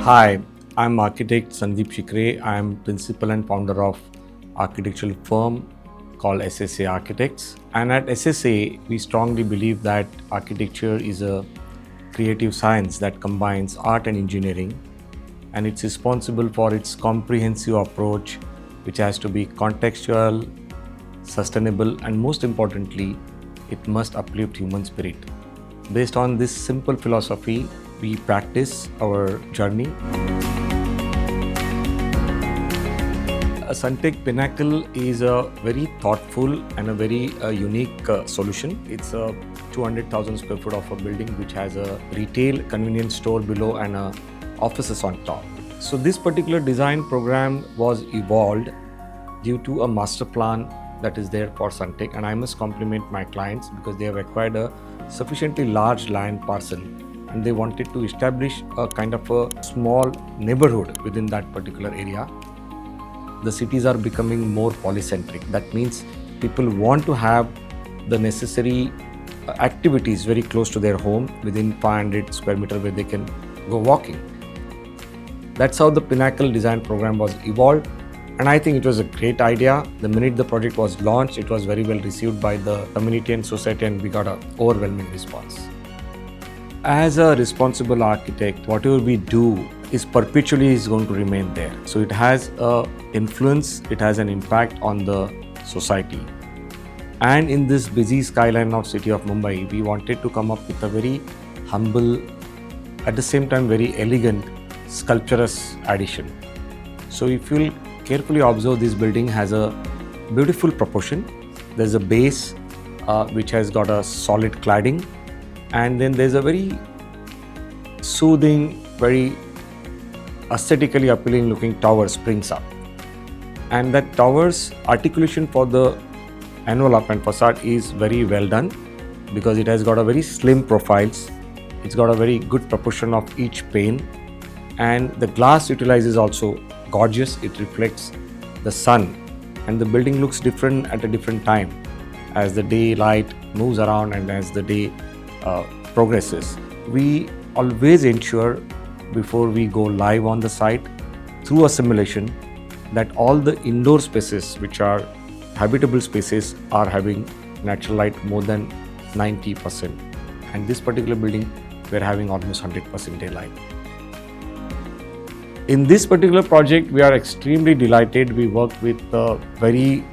Hi, I'm architect Sandeep Shikre. I'm principal and founder of architectural firm called SSA Architects. And at SSA, we strongly believe that architecture is a creative science that combines art and engineering, and it's responsible for its comprehensive approach, which has to be contextual, sustainable, and most importantly, it must uplift human spirit. Based on this simple philosophy, we practice our journey. A Sunteck Pinnacle is a very thoughtful and a very unique solution. It's a 200,000 square foot of a building which has a retail convenience store below and offices on top. So this particular design program was evolved due to a master plan that is there for Sunteck, and I must compliment my clients because they have acquired a sufficiently large land parcel and they wanted to establish a kind of a small neighborhood within that particular area. The cities are becoming more polycentric. That means people want to have the necessary activities very close to their home within 500 square meter where they can go walking. That's how the Pinnacle design program was evolved, and I think it was a great idea. The minute the project was launched, it was very well received by the community and society, and we got an overwhelming response. As a responsible architect, whatever we do is perpetually going to remain there. So it has an influence, it has an impact on the society. And in this busy skyline of city of Mumbai, we wanted to come up with a very humble, at the same time very elegant, sculpturous addition. So if you'll carefully observe, this building has a beautiful proportion. There's a base which has got a solid cladding, and then there's a very soothing, very aesthetically appealing looking tower springs up. And that tower's articulation for the envelope and facade is very well done because it has got a very slim profiles. It's got a very good proportion of each pane, and the glass utilizes also gorgeous. It reflects the sun, and the building looks different at a different time as the daylight moves around and as the day progresses. We always ensure before we go live on the site through a simulation that all the indoor spaces which are habitable spaces are having natural light more than 90%, and this particular building we're having almost 100% daylight. In this particular project, we are extremely delighted. We worked with very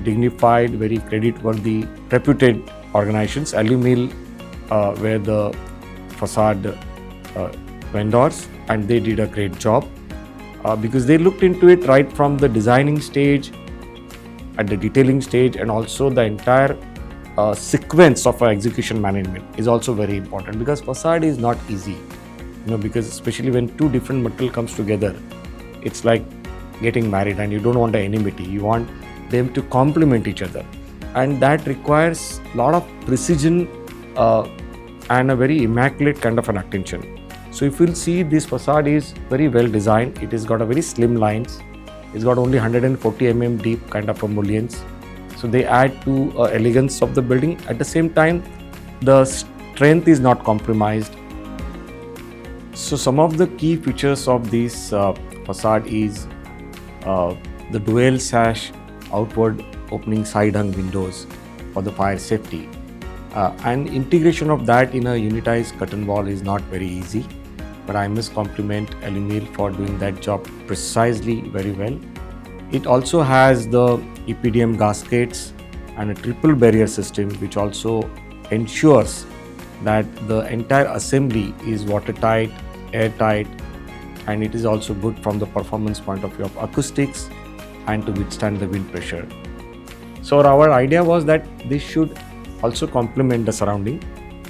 dignified, very credit-worthy, reputed organizations. Alumil were the facade vendors, and they did a great job because they looked into it right from the designing stage, at the detailing stage, and also the entire sequence of execution management is also very important because facade is not easy. Because especially when two different material comes together, it's like getting married and you don't want an enmity. You want them to complement each other, and that requires a lot of precision and a very immaculate kind of an attention. So if you'll see, this facade is very well designed. It has got a very slim lines. It's got only 140 mm deep kind of a mullions. So they add to elegance of the building. At the same time, the strength is not compromised. So some of the key features of this facade is the dual sash outward opening side hung windows for the fire safety, and integration of that in a unitized curtain wall is not very easy, but I must compliment Alumil for doing that job precisely very well. It also has the EPDM gaskets and a triple barrier system which also ensures that the entire assembly is watertight, airtight, and it is also good from the performance point of view of acoustics and to withstand the wind pressure. So our idea was that this should also complement the surrounding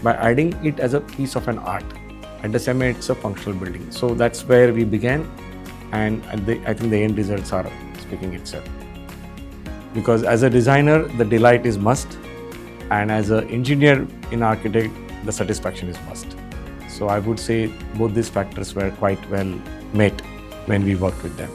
by adding it as a piece of an art. At the same time, it's a functional building. So that's where we began, and I think the end results are speaking itself. Because as a designer, the delight is must, and as an engineer in architect, the satisfaction is must. So I would say both these factors were quite well met when we worked with them.